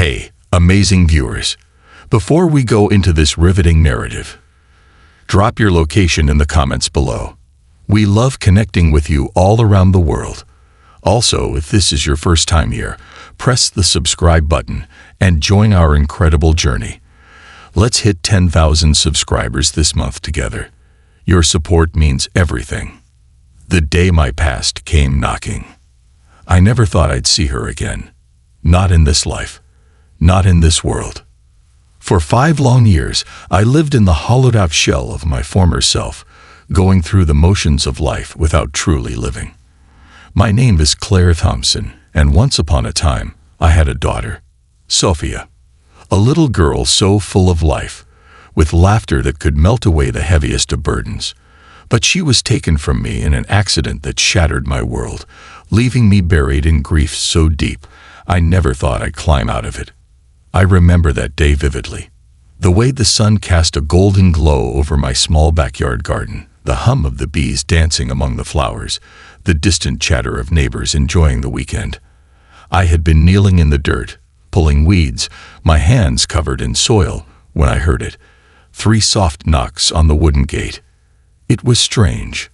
Hey, amazing viewers! Before we go into this riveting narrative, drop your location in the comments below. We love connecting with you all around the world. Also, if this is your first time here, press the subscribe button and join our incredible journey. Let's hit 10,000 subscribers this month together. Your support means everything. The day my past came knocking. I never thought I'd see her again. Not in this life. Not in this world. For 5 long years, I lived in the hollowed-out shell of my former self, going through the motions of life without truly living. My name is Claire Thompson, and once upon a time, I had a daughter, Sophia, a little girl so full of life, with laughter that could melt away the heaviest of burdens. But she was taken from me in an accident that shattered my world, leaving me buried in grief so deep, I never thought I'd climb out of it. I remember that day vividly. The way the sun cast a golden glow over my small backyard garden, the hum of the bees dancing among the flowers, the distant chatter of neighbors enjoying the weekend. I had been kneeling in the dirt, pulling weeds, my hands covered in soil, when I heard it. 3 soft knocks on the wooden gate. It was strange.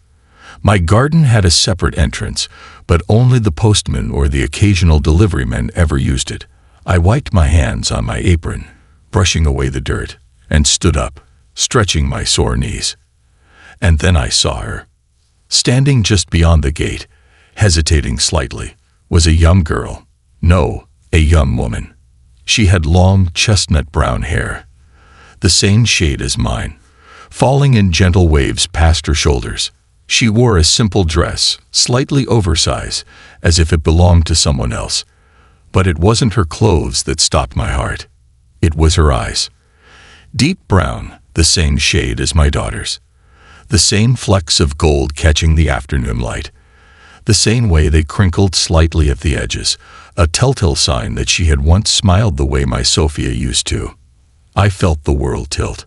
My garden had a separate entrance, but only the postman or the occasional deliveryman ever used it. I wiped my hands on my apron, brushing away the dirt, and stood up, stretching my sore knees. And then I saw her. Standing just beyond the gate, hesitating slightly, was a young girl. No, a young woman. She had long, chestnut-brown hair, the same shade as mine, falling in gentle waves past her shoulders. She wore a simple dress, slightly oversized, as if it belonged to someone else. But it wasn't her clothes that stopped my heart. It was her eyes. Deep brown, the same shade as my daughter's. The same flecks of gold catching the afternoon light. The same way they crinkled slightly at the edges, a telltale sign that she had once smiled the way my Sophia used to. I felt the world tilt.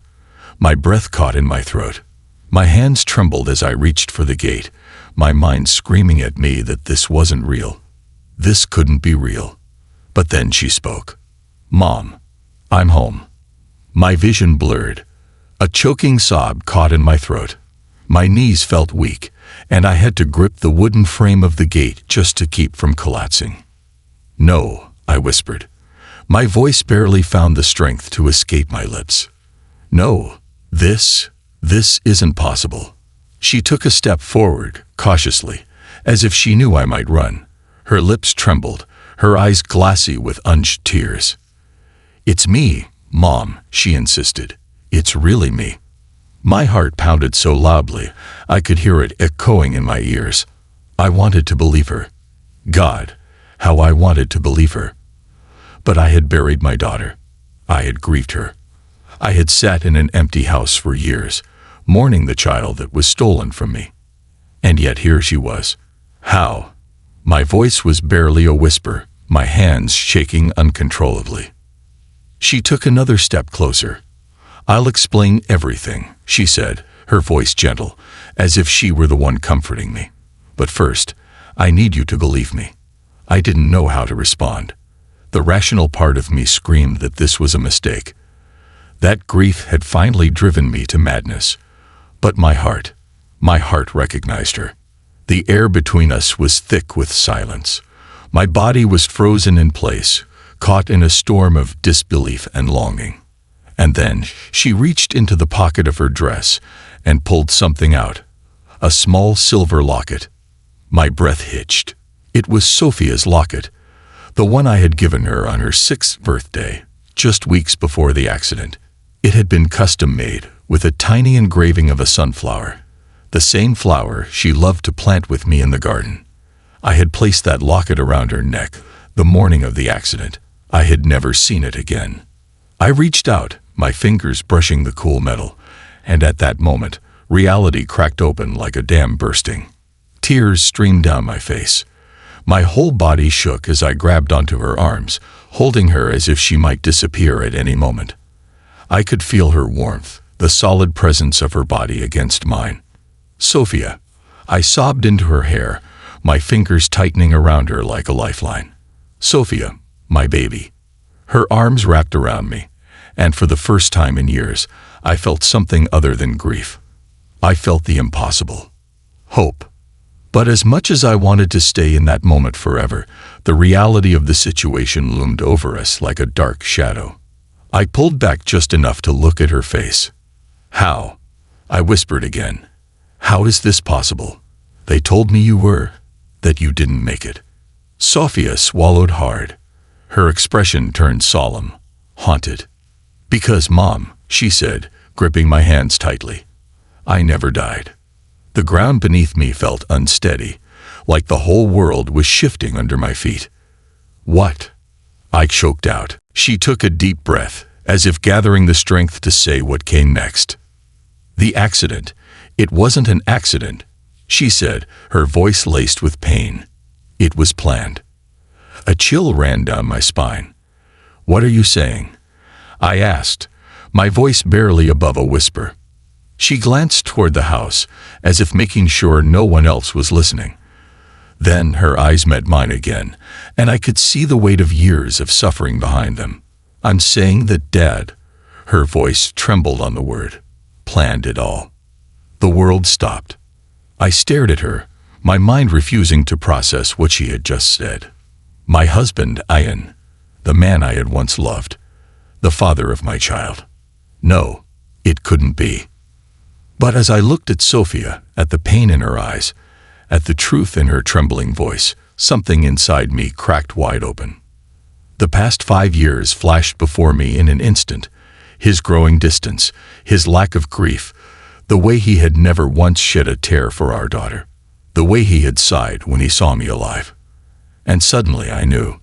My breath caught in my throat. My hands trembled as I reached for the gate, my mind screaming at me that this wasn't real. This couldn't be real. But then she spoke. "Mom, I'm home." My vision blurred. A choking sob caught in my throat. My knees felt weak, and I had to grip the wooden frame of the gate just to keep from collapsing. "No," I whispered. My voice barely found the strength to escape my lips. "No, this isn't possible." She took a step forward, cautiously, as if she knew I might run. Her lips trembled, her eyes glassy with unshed tears. "It's me, Mom," she insisted. "It's really me." My heart pounded so loudly, I could hear it echoing in my ears. I wanted to believe her. God, how I wanted to believe her. But I had buried my daughter. I had grieved her. I had sat in an empty house for years, mourning the child that was stolen from me. And yet here she was. How? My voice was barely a whisper, my hands shaking uncontrollably. She took another step closer. "I'll explain everything," she said, her voice gentle, as if she were the one comforting me. "But first, I need you to believe me." I didn't know how to respond. The rational part of me screamed that this was a mistake. That grief had finally driven me to madness. But my heart recognized her. The air between us was thick with silence. My body was frozen in place, caught in a storm of disbelief and longing. And then she reached into the pocket of her dress and pulled something out, a small silver locket. My breath hitched. It was Sophia's locket, the one I had given her on her 6th birthday, just weeks before the accident. It had been custom-made, with a tiny engraving of a sunflower, the same flower she loved to plant with me in the garden. I had placed that locket around her neck the morning of the accident. I had never seen it again. I reached out, my fingers brushing the cool metal, and at that moment, reality cracked open like a dam bursting. Tears streamed down my face. My whole body shook as I grabbed onto her arms, holding her as if she might disappear at any moment. I could feel her warmth, the solid presence of her body against mine. "Sophia," I sobbed into her hair, my fingers tightening around her like a lifeline. "Sophia, my baby." Her arms wrapped around me, and for the first time in years, I felt something other than grief. I felt the impossible. Hope. But as much as I wanted to stay in that moment forever, the reality of the situation loomed over us like a dark shadow. I pulled back just enough to look at her face. "How?" I whispered again. "How is this possible? They told me you were, that you didn't make it." Sophia swallowed hard. Her expression turned solemn, haunted. "Because, Mom," she said, gripping my hands tightly, "I never died." The ground beneath me felt unsteady, like the whole world was shifting under my feet. "What?" I choked out. She took a deep breath, as if gathering the strength to say what came next. "The accident. It wasn't an accident," she said, her voice laced with pain. "It was planned." A chill ran down my spine. "What are you saying?" I asked, my voice barely above a whisper. She glanced toward the house, as if making sure no one else was listening. Then her eyes met mine again, and I could see the weight of years of suffering behind them. "I'm saying that Dad," her voice trembled on the word, "planned it all." The world stopped. I stared at her, my mind refusing to process what she had just said. My husband, Ian, the man I had once loved, the father of my child. No, it couldn't be. But as I looked at Sophia, at the pain in her eyes, at the truth in her trembling voice, something inside me cracked wide open. The past 5 years flashed before me in an instant, his growing distance, his lack of grief, the way he had never once shed a tear for our daughter, the way he had sighed when he saw me alive. And suddenly I knew.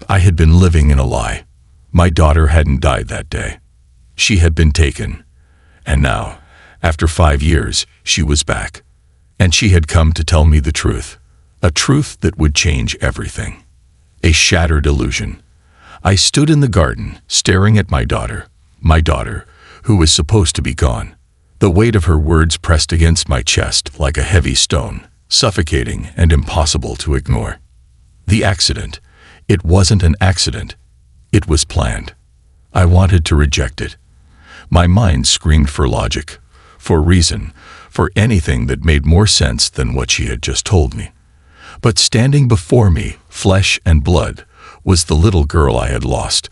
I had been living in a lie. My daughter hadn't died that day. She had been taken. And now, after 5 years, she was back. And she had come to tell me the truth, a truth that would change everything. A shattered illusion. I stood in the garden, staring at my daughter, who was supposed to be gone. The weight of her words pressed against my chest like a heavy stone, suffocating and impossible to ignore. The accident. It wasn't an accident. It was planned. I wanted to reject it. My mind screamed for logic, for reason, for anything that made more sense than what she had just told me. But standing before me, flesh and blood, was the little girl I had lost,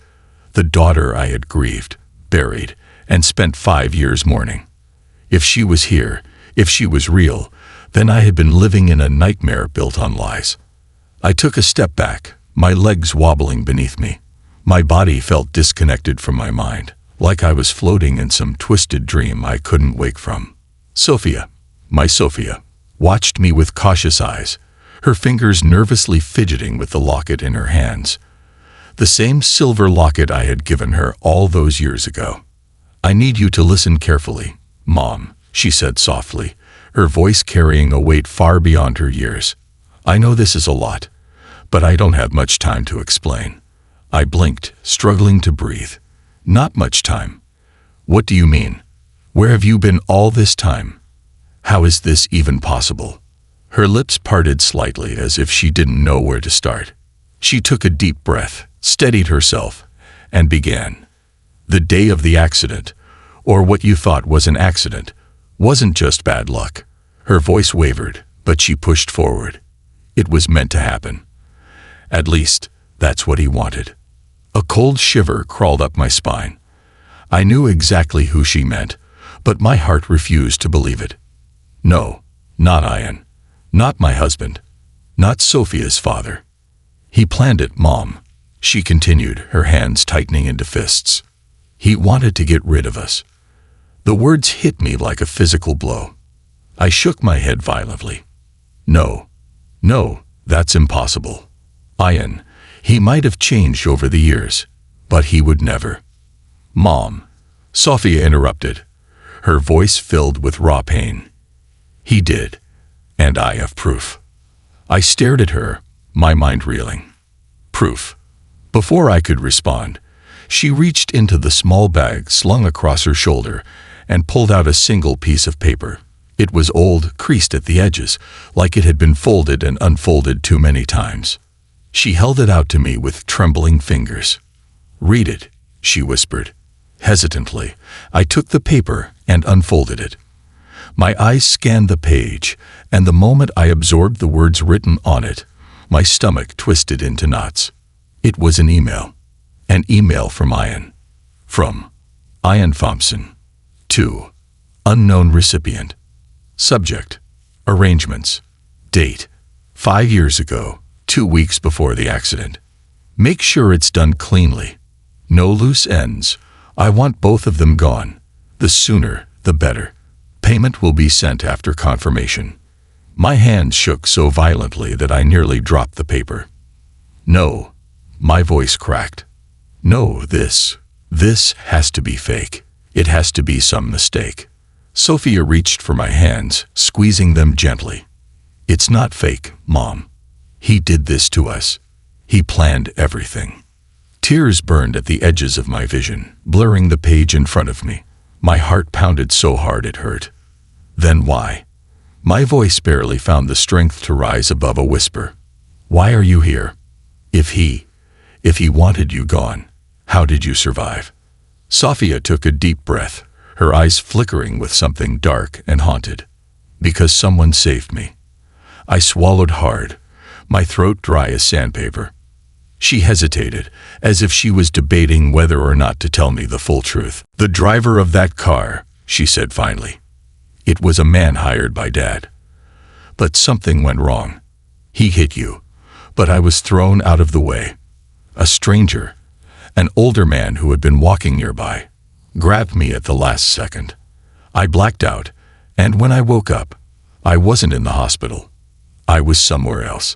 the daughter I had grieved, buried, and spent 5 years mourning. If she was here, if she was real, then I had been living in a nightmare built on lies. I took a step back, my legs wobbling beneath me. My body felt disconnected from my mind, like I was floating in some twisted dream I couldn't wake from. Sophia, my Sophia, watched me with cautious eyes, her fingers nervously fidgeting with the locket in her hands. The same silver locket I had given her all those years ago. "I need you to listen carefully, Mom," she said softly, her voice carrying a weight far beyond her years. "I know this is a lot, but I don't have much time to explain." I blinked, struggling to breathe. "Not much time? What do you mean? Where have you been all this time? How is this even possible?" Her lips parted slightly as if she didn't know where to start. She took a deep breath, steadied herself, and began. "The day of the accident, or what you thought was an accident, wasn't just bad luck." Her voice wavered, but she pushed forward. "It was meant to happen. At least, that's what he wanted." A cold shiver crawled up my spine. I knew exactly who she meant, but my heart refused to believe it. No, not Ian. Not my husband. Not Sophia's father. "He planned it, Mom," she continued, her hands tightening into fists. "He wanted to get rid of us." The words hit me like a physical blow. I shook my head violently. No, that's impossible. Ian, he might have changed over the years, but he would never. "Mom," Sophia interrupted, her voice filled with raw pain. "He did, and I have proof." I stared at her, my mind reeling. Proof. Before I could respond, she reached into the small bag slung across her shoulder and pulled out a single piece of paper. It was old, creased at the edges, like it had been folded and unfolded too many times. She held it out to me with trembling fingers. "Read it," she whispered. Hesitantly, I took the paper and unfolded it. My eyes scanned the page, and the moment I absorbed the words written on it, my stomach twisted into knots. It was an email. An email from Ian. From Ian Thompson. To unknown recipient. Subject: arrangements. Date: 5 years ago, 2 weeks before the accident. Make sure it's done cleanly. No loose ends. I want both of them gone. The sooner, the better. Payment will be sent after confirmation. My hands shook so violently that I nearly dropped the paper. No. My voice cracked. No, this has to be fake. It has to be some mistake. Sophia reached for my hands, squeezing them gently. It's not fake, Mom. He did this to us. He planned everything. Tears burned at the edges of my vision, blurring the page in front of me. My heart pounded so hard it hurt. Then why? My voice barely found the strength to rise above a whisper. Why are you here? If he wanted you gone, how did you survive? Sophia took a deep breath, her eyes flickering with something dark and haunted. Because someone saved me. I swallowed hard, my throat dry as sandpaper. She hesitated, as if she was debating whether or not to tell me the full truth. The driver of that car, she said finally. It was a man hired by Dad. But something went wrong. He hit you, but I was thrown out of the way. A stranger, an older man who had been walking nearby, grabbed me at the last second. I blacked out, and when I woke up, I wasn't in the hospital. I was somewhere else.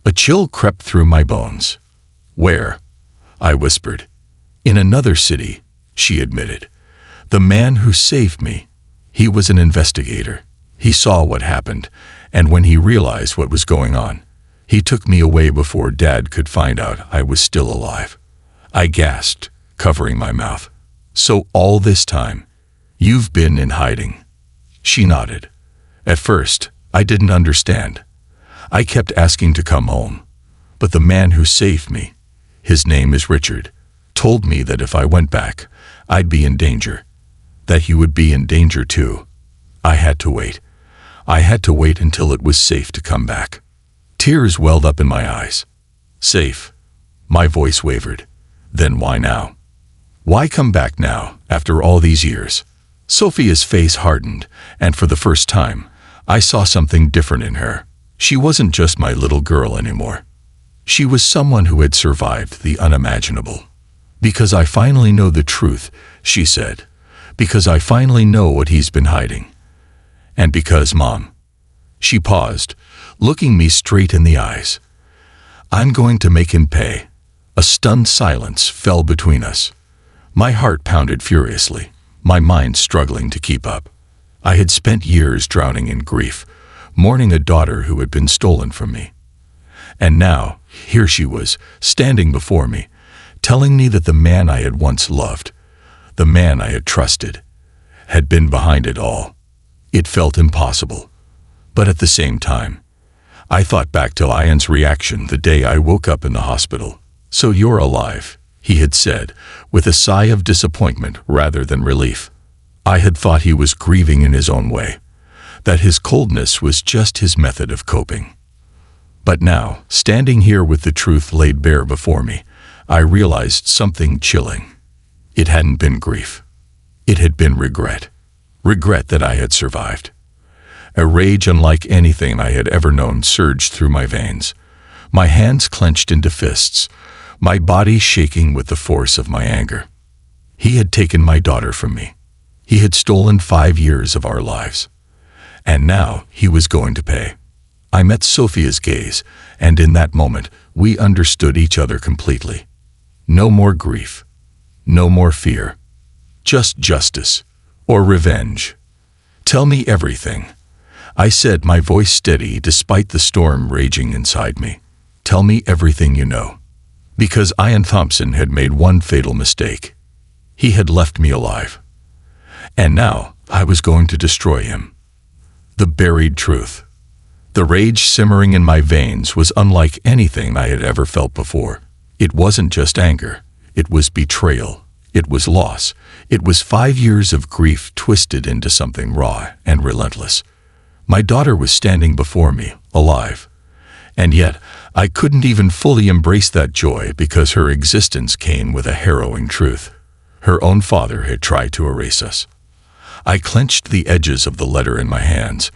A chill crept through my bones. Where? I whispered. In another city, she admitted. The man who saved me, he was an investigator. He saw what happened, and when he realized what was going on, he took me away before Dad could find out I was still alive. I gasped, covering my mouth. So all this time, you've been in hiding? She nodded. At first, I didn't understand. I kept asking to come home. But the man who saved me, his name is Richard, told me that if I went back, I'd be in danger. That he would be in danger too. I had to wait. I had to wait until it was safe to come back. Tears welled up in my eyes. Safe. My voice wavered. Then why now? Why come back now, after all these years? Sophia's face hardened, and for the first time, I saw something different in her. She wasn't just my little girl anymore. She was someone who had survived the unimaginable. Because I finally know the truth, she said. Because I finally know what he's been hiding. And because, Mom. She paused, looking me straight in the eyes. I'm going to make him pay. A stunned silence fell between us. My heart pounded furiously, my mind struggling to keep up. I had spent years drowning in grief, mourning a daughter who had been stolen from me. And now, here she was, standing before me, telling me that the man I had once loved, the man I had trusted, had been behind it all. It felt impossible. But at the same time, I thought back to Ian's reaction the day I woke up in the hospital. So you're alive, he had said, with a sigh of disappointment rather than relief. I had thought he was grieving in his own way, that his coldness was just his method of coping. But now, standing here with the truth laid bare before me, I realized something chilling. It hadn't been grief. It had been regret. Regret that I had survived. A rage unlike anything I had ever known surged through my veins. My hands clenched into fists, my body shaking with the force of my anger. He had taken my daughter from me. He had stolen 5 years of our lives. And now he was going to pay. I met Sophia's gaze, and in that moment, we understood each other completely. No more grief. No more fear. Just justice. Or revenge. Tell me everything. I said, my voice steady despite the storm raging inside me. Tell me everything you know. Because Ian Thompson had made one fatal mistake. He had left me alive. And now I was going to destroy him. The buried truth. The rage simmering in my veins was unlike anything I had ever felt before. It wasn't just anger. It was betrayal. It was loss. It was 5 years of grief twisted into something raw and relentless. My daughter was standing before me, alive. And yet, I couldn't even fully embrace that joy because her existence came with a harrowing truth. Her own father had tried to erase us. I clenched the edges of the letter in my hands,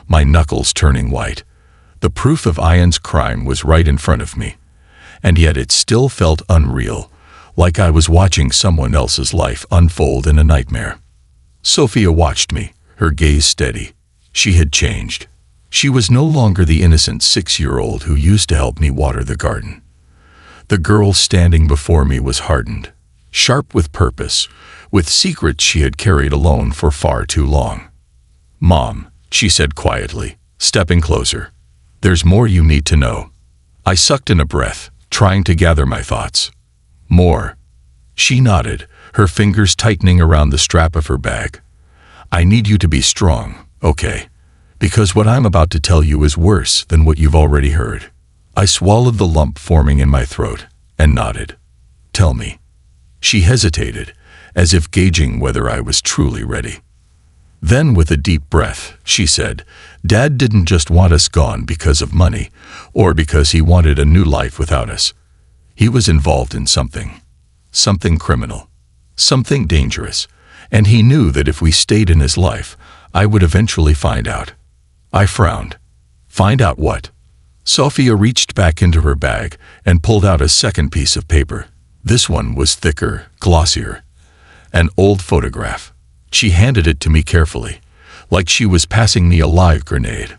my knuckles turning white. The proof of Ian's crime was right in front of me, and yet it still felt unreal, like I was watching someone else's life unfold in a nightmare. Sophia watched me, her gaze steady. She had changed. She was no longer the innocent 6-year-old who used to help me water the garden. The girl standing before me was hardened, sharp with purpose, with secrets she had carried alone for far too long. "Mom," she said quietly, stepping closer, "there's more you need to know." I sucked in a breath, trying to gather my thoughts. "More?" She nodded, her fingers tightening around the strap of her bag. "I need you to be strong, okay? Because what I'm about to tell you is worse than what you've already heard." I swallowed the lump forming in my throat and nodded. "Tell me." She hesitated, as if gauging whether I was truly ready. Then, with a deep breath, she said, "Dad didn't just want us gone because of money, or because he wanted a new life without us. He was involved in something criminal, something dangerous, and he knew that if we stayed in his life, I would eventually find out." I frowned. "Find out what?" Sophia reached back into her bag and pulled out a second piece of paper. This one was thicker, glossier. An old photograph. She handed it to me carefully, like she was passing me a live grenade.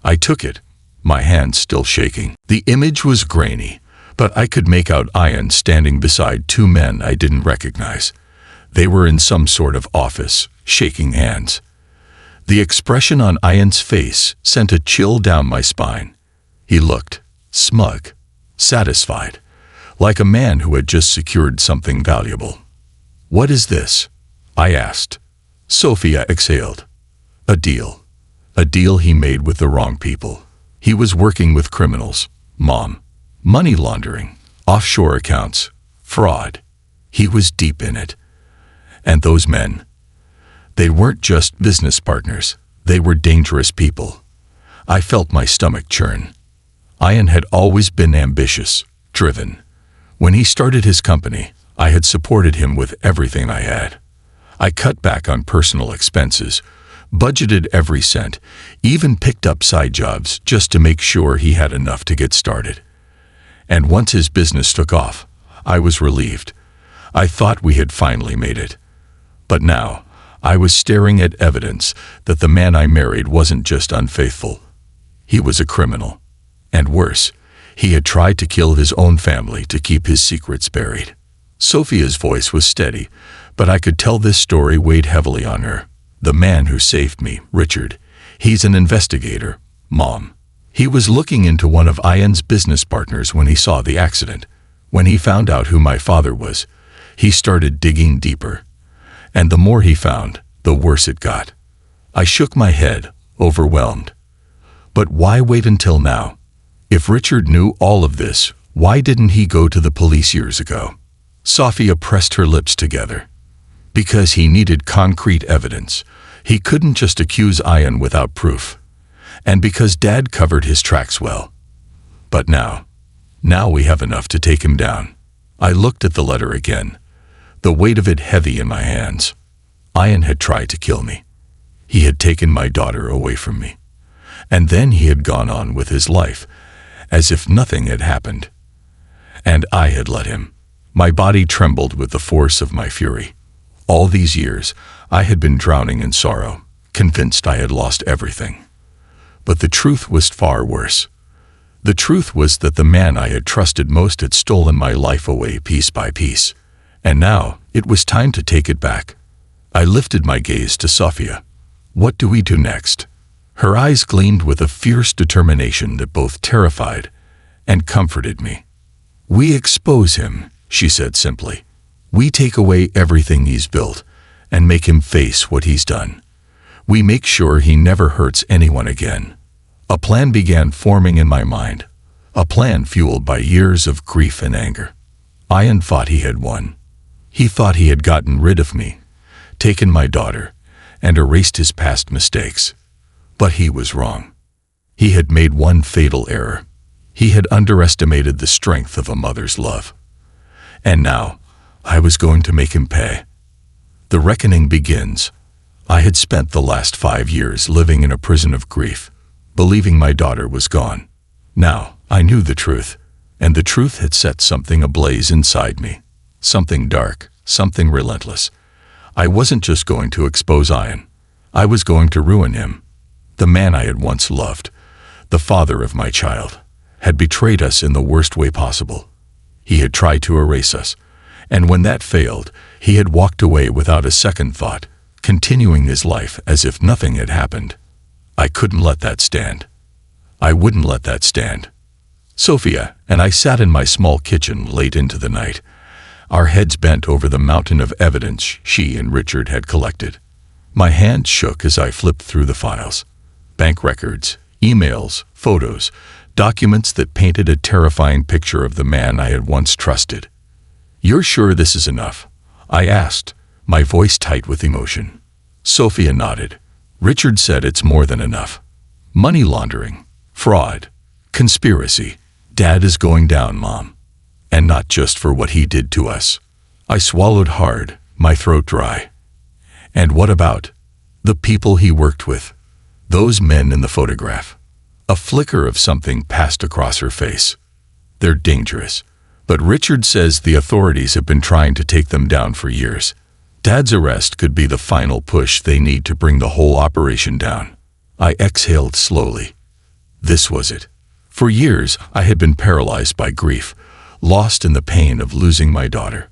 I took it, my hand still shaking. The image was grainy, but I could make out Ian standing beside 2 men I didn't recognize. They were in some sort of office, shaking hands. The expression on Ian's face sent a chill down my spine. He looked smug, satisfied, like a man who had just secured something valuable. "What is this?" I asked. Sophia exhaled. "A deal. A deal he made with the wrong people. He was working with criminals, Mom. Money laundering, offshore accounts, fraud. He was deep in it. And those men, they weren't just business partners. They were dangerous people." I felt my stomach churn. Ian had always been ambitious, driven. When he started his company, I had supported him with everything I had. I cut back on personal expenses, budgeted every cent, even picked up side jobs just to make sure he had enough to get started. And once his business took off, I was relieved. I thought we had finally made it. But now, I was staring at evidence that the man I married wasn't just unfaithful. He was a criminal. And worse, he had tried to kill his own family to keep his secrets buried. Sophia's voice was steady, but I could tell this story weighed heavily on her. "The man who saved me, Richard, he's an investigator, Mom. He was looking into one of Ian's business partners when he saw the accident. When he found out who my father was, he started digging deeper. And the more he found, the worse it got." I shook my head, overwhelmed. But why wait until now? If Richard knew all of this, why didn't he go to the police years ago? Sophia pressed her lips together. Because he needed concrete evidence. He couldn't just accuse Ian without proof. And because Dad covered his tracks well. But now we have enough to take him down. I looked at the letter again, the weight of it heavy in my hands. Ian had tried to kill me. He had taken my daughter away from me. And then he had gone on with his life, as if nothing had happened. And I had let him. My body trembled with the force of my fury. All these years, I had been drowning in sorrow, convinced I had lost everything. But the truth was far worse. The truth was that the man I had trusted most had stolen my life away piece by piece. And now, it was time to take it back. I lifted my gaze to Sophia. "What do we do next?" Her eyes gleamed with a fierce determination that both terrified and comforted me. "We expose him," she said simply. "We take away everything he's built and make him face what he's done. We make sure he never hurts anyone again." A plan began forming in my mind, a plan fueled by years of grief and anger. Ian thought he had won. He thought he had gotten rid of me, taken my daughter, and erased his past mistakes. But he was wrong. He had made one fatal error. He had underestimated the strength of a mother's love. And now, I was going to make him pay. The reckoning begins. I had spent the last 5 years living in a prison of grief, believing my daughter was gone. Now, I knew the truth, and the truth had set something ablaze inside me. Something dark, something relentless. I wasn't just going to expose Ian. I was going to ruin him. The man I had once loved, the father of my child, had betrayed us in the worst way possible. He had tried to erase us, and when that failed, he had walked away without a second thought, continuing his life as if nothing had happened. I couldn't let that stand. I wouldn't let that stand. Sophia and I sat in my small kitchen late into the night, our heads bent over the mountain of evidence she and Richard had collected. My hands shook as I flipped through the files. Bank records, emails, photos, documents that painted a terrifying picture of the man I had once trusted. "You're sure this is enough?" I asked, my voice tight with emotion. Sophia nodded. Richard said it's more than enough. Money laundering, fraud, conspiracy. Dad is going down, Mom. And not just for what he did to us. I swallowed hard, my throat dry. And what about the people he worked with? Those men in the photograph. A flicker of something passed across her face. They're dangerous. But Richard says the authorities have been trying to take them down for years. Dad's arrest could be the final push they need to bring the whole operation down. I exhaled slowly. This was it. For years, I had been paralyzed by grief, lost in the pain of losing my daughter.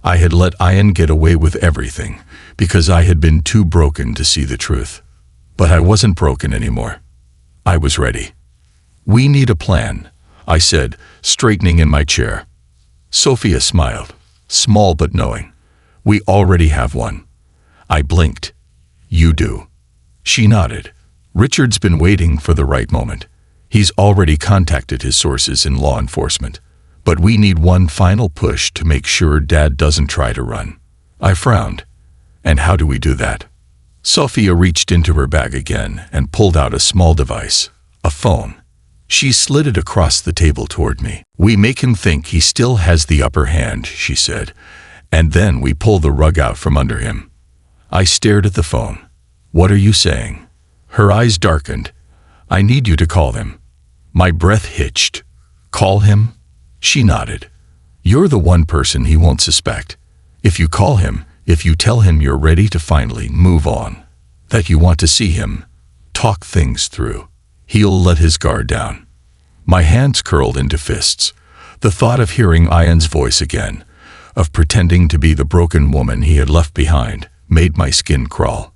I had let Ian get away with everything because I had been too broken to see the truth. But I wasn't broken anymore. I was ready. "We need a plan," I said, straightening in my chair. Sophia smiled, small but knowing. "We already have one." I blinked. "You do?" She nodded. "Richard's been waiting for the right moment. He's already contacted his sources in law enforcement. But we need one final push to make sure Dad doesn't try to run." I frowned. "And how do we do that?" Sophia reached into her bag again and pulled out a small device, a phone. She slid it across the table toward me. "We make him think he still has the upper hand," she said, "and then we pull the rug out from under him." I stared at the phone. "What are you saying?" Her eyes darkened. "I need you to call him." My breath hitched. "Call him?" She nodded. "You're the one person he won't suspect. If you call him, if you tell him you're ready to finally move on, that you want to see him, talk things through, he'll let his guard down." My hands curled into fists. The thought of hearing Ian's voice again, of pretending to be the broken woman he had left behind, made my skin crawl.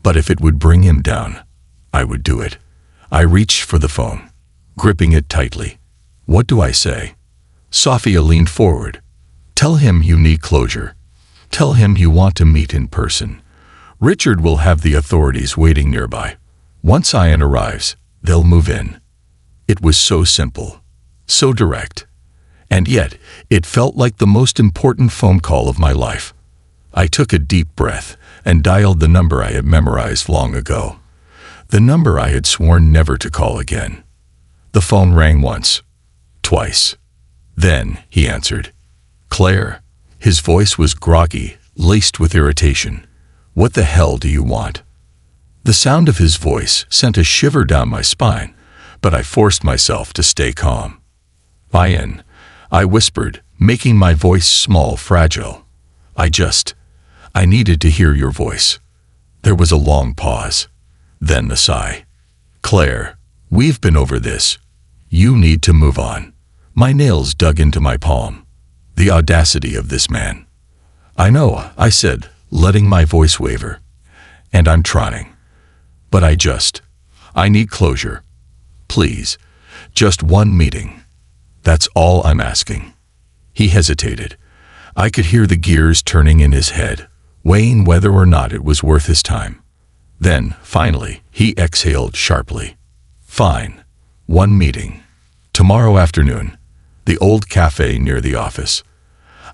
But if it would bring him down, I would do it. I reached for the phone, gripping it tightly. "What do I say?" Sophia leaned forward. "Tell him you need closure. Tell him you want to meet in person. Richard will have the authorities waiting nearby. Once Ian arrives, they'll move in." It was so simple, so direct. And yet, it felt like the most important phone call of my life. I took a deep breath and dialed the number I had memorized long ago. The number I had sworn never to call again. The phone rang once, twice. Then he answered. "Claire." His voice was groggy, laced with irritation. "What the hell do you want?" The sound of his voice sent a shiver down my spine, but I forced myself to stay calm. "Ian," I whispered, making my voice small, fragile. I needed to hear your voice." There was a long pause, then a sigh. "Claire, we've been over this. You need to move on." My nails dug into my palm. The audacity of this man. "I know," I said, letting my voice waver. "And I'm trying. But I need closure. Please, just one meeting. That's all I'm asking." He hesitated. I could hear the gears turning in his head, weighing whether or not it was worth his time. Then, finally, he exhaled sharply. "Fine. One meeting. Tomorrow afternoon. The old cafe near the office.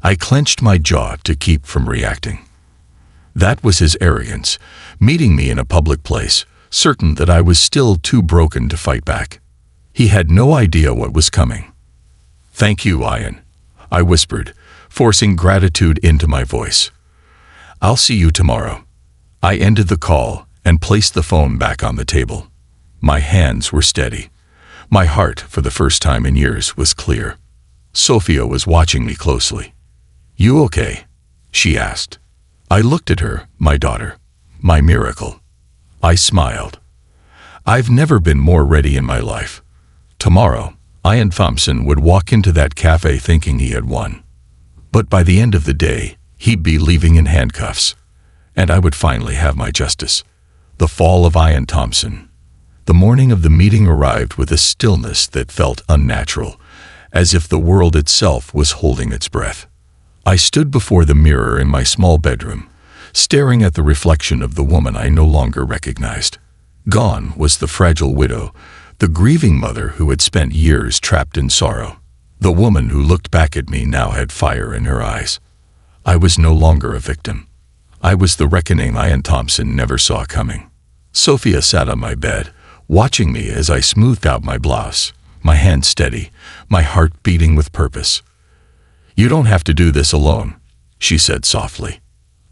I clenched my jaw to keep from reacting. That was his arrogance, meeting me in a public place, certain that I was still too broken to fight back. He had no idea what was coming. "Thank you, Ian," I whispered, forcing gratitude into my voice. "I'll see you tomorrow." I ended the call and placed the phone back on the table. My hands were steady. My heart, for the first time in years, was clear. Sophia was watching me closely. "You okay?" she asked. I looked at her, my daughter, my miracle. I smiled. I've never been more ready in my life. Tomorrow, Ian Thompson would walk into that cafe thinking he had won. But by the end of the day, he'd be leaving in handcuffs, and I would finally have my justice. The fall of Ian Thompson. The morning of the meeting arrived with a stillness that felt unnatural, as if the world itself was holding its breath. I stood before the mirror in my small bedroom, staring at the reflection of the woman I no longer recognized. Gone was the fragile widow, the grieving mother who had spent years trapped in sorrow. The woman who looked back at me now had fire in her eyes. I was no longer a victim. I was the reckoning Ian Thompson never saw coming. Sophia sat on my bed, watching me as I smoothed out my blouse, my hands steady, my heart beating with purpose. "You don't have to do this alone," she said softly.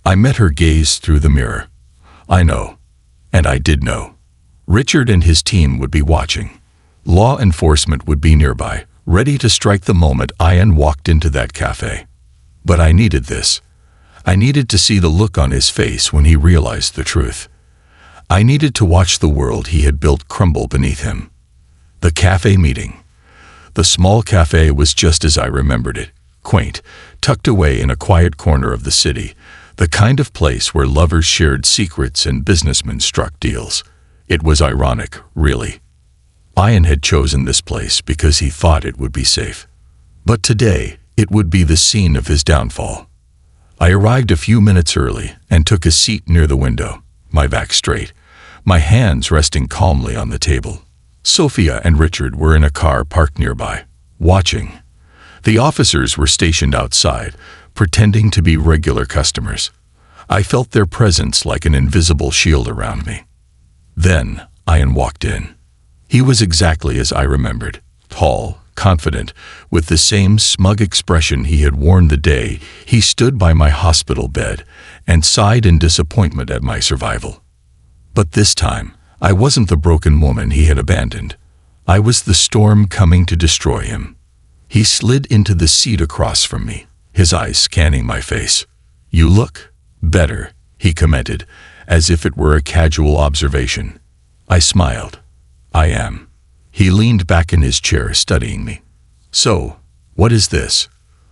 I met her gaze through the mirror. I know, and I did know. Richard and his team would be watching. Law enforcement would be nearby, ready to strike the moment Ian walked into that cafe. But I needed this. I needed to see the look on his face when he realized the truth. I needed to watch the world he had built crumble beneath him. The cafe meeting. The small cafe was just as I remembered it. Quaint, tucked away in a quiet corner of the city, the kind of place where lovers shared secrets and businessmen struck deals. It was ironic, really. Ian had chosen this place because he thought it would be safe. But today, it would be the scene of his downfall. I arrived a few minutes early and took a seat near the window, my back straight, my hands resting calmly on the table. Sophia and Richard were in a car parked nearby, watching. The officers were stationed outside, pretending to be regular customers. I felt their presence like an invisible shield around me. Then, Ian walked in. He was exactly as I remembered, tall, confident, with the same smug expression he had worn the day he stood by my hospital bed and sighed in disappointment at my survival. But this time, I wasn't the broken woman he had abandoned. I was the storm coming to destroy him. He slid into the seat across from me, his eyes scanning my face. "You look better," he commented, as if it were a casual observation. I smiled. "I am." He leaned back in his chair, studying me. "So, what is this?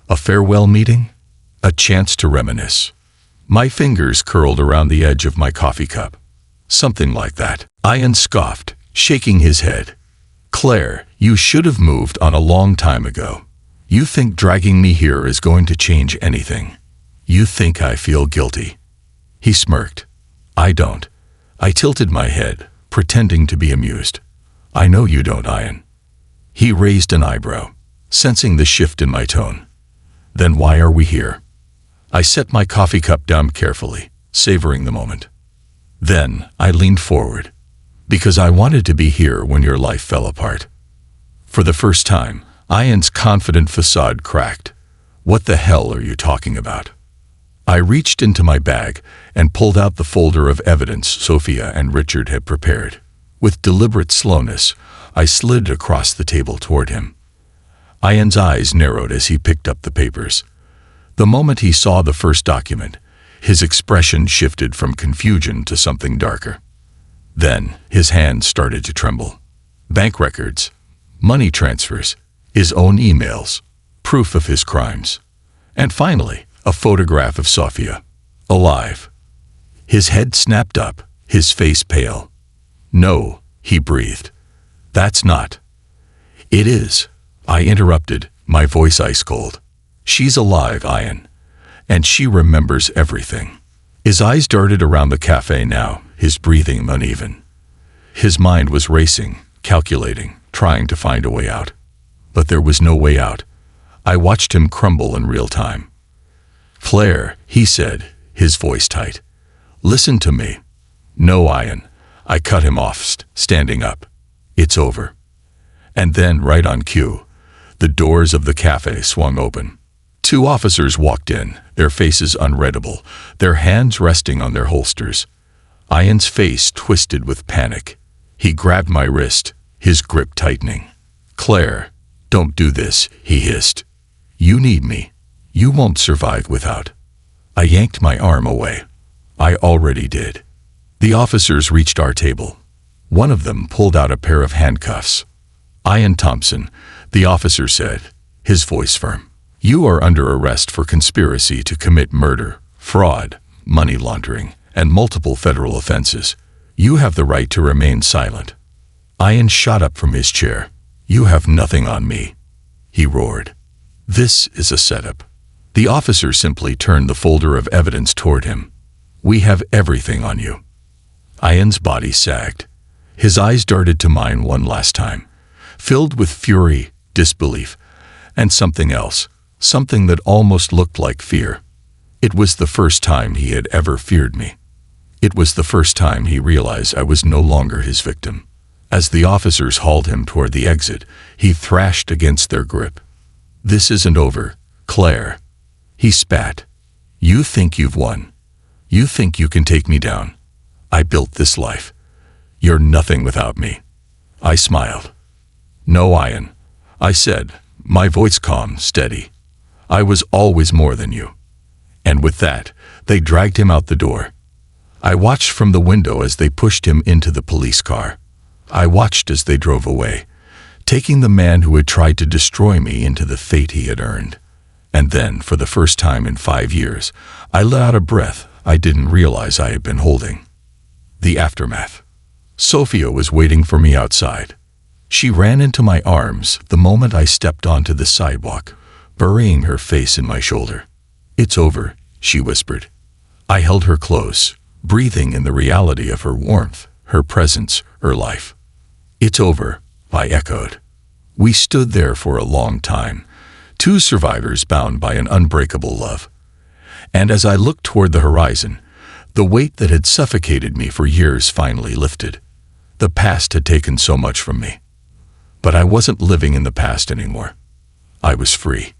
A farewell meeting? A chance to reminisce?" My fingers curled around the edge of my coffee cup. "Something like that." Ian scoffed, shaking his head. "Claire, you should have moved on a long time ago. You think dragging me here is going to change anything. You think I feel guilty." He smirked. "I don't." I tilted my head, pretending to be amused. "I know you don't, Ian." He raised an eyebrow, sensing the shift in my tone. "Then why are we here?" I set my coffee cup down carefully, savoring the moment. Then I leaned forward. "Because I wanted to be here when your life fell apart." For the first time, Ian's confident facade cracked. "What the hell are you talking about?" I reached into my bag and pulled out the folder of evidence Sophia and Richard had prepared. With deliberate slowness, I slid across the table toward him. Ian's eyes narrowed as he picked up the papers. The moment he saw the first document, his expression shifted from confusion to something darker. Then his hands started to tremble. Bank records, money transfers, his own emails, proof of his crimes. And finally, a photograph of Sophia, alive. His head snapped up, his face pale. "No," he breathed. "That's not." "It is," I interrupted, my voice ice cold. "She's alive, Ian. And she remembers everything." His eyes darted around the cafe now, his breathing uneven. His mind was racing, calculating, trying to find a way out. But there was no way out. I watched him crumble in real time. "Claire," he said, his voice tight. "Listen to me." "No, Ian." I cut him off, standing up. "It's over." And then, right on cue, the doors of the cafe swung open. Two officers walked in, their faces unreadable, their hands resting on their holsters. Ian's face twisted with panic. He grabbed my wrist, his grip tightening. "Claire, don't do this," he hissed. "You need me. You won't survive without." I yanked my arm away. I already did. The officers reached our table. One of them pulled out a pair of handcuffs. "Ian Thompson," the officer said, his voice firm. "You are under arrest for conspiracy to commit murder, fraud, money laundering, and multiple federal offenses. You have the right to remain silent." Ian shot up from his chair. "You have nothing on me," he roared. "This is a setup." The officer simply turned the folder of evidence toward him. "We have everything on you." Ian's body sagged. His eyes darted to mine one last time, filled with fury, disbelief, and something else, something that almost looked like fear. It was the first time he had ever feared me. It was the first time he realized I was no longer his victim. As the officers hauled him toward the exit, he thrashed against their grip. "This isn't over, Claire," he spat. "You think you've won. You think you can take me down. I built this life. You're nothing without me." I smiled. "No, Ian," I said, my voice calm, steady. "I was always more than you." And with that, they dragged him out the door. I watched from the window as they pushed him into the police car. I watched as they drove away, taking the man who had tried to destroy me into the fate he had earned. And then, for the first time in 5 years, I let out a breath I didn't realize I had been holding. The aftermath. Sophia was waiting for me outside. She ran into my arms the moment I stepped onto the sidewalk, burying her face in my shoulder. "It's over," she whispered. I held her close, breathing in the reality of her warmth, her presence, her life. "It's over," I echoed. We stood there for a long time, two survivors bound by an unbreakable love. And as I looked toward the horizon, the weight that had suffocated me for years finally lifted. The past had taken so much from me. But I wasn't living in the past anymore. I was free,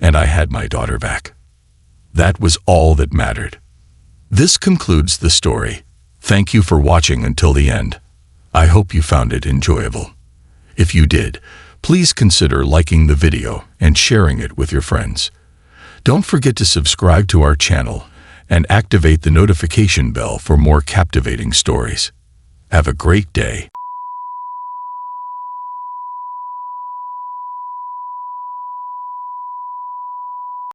and I had my daughter back. That was all that mattered. This concludes the story. Thank you for watching until the end. I hope you found it enjoyable. If you did, please consider liking the video and sharing it with your friends. Don't forget to subscribe to our channel and activate the notification bell for more captivating stories. Have a great day.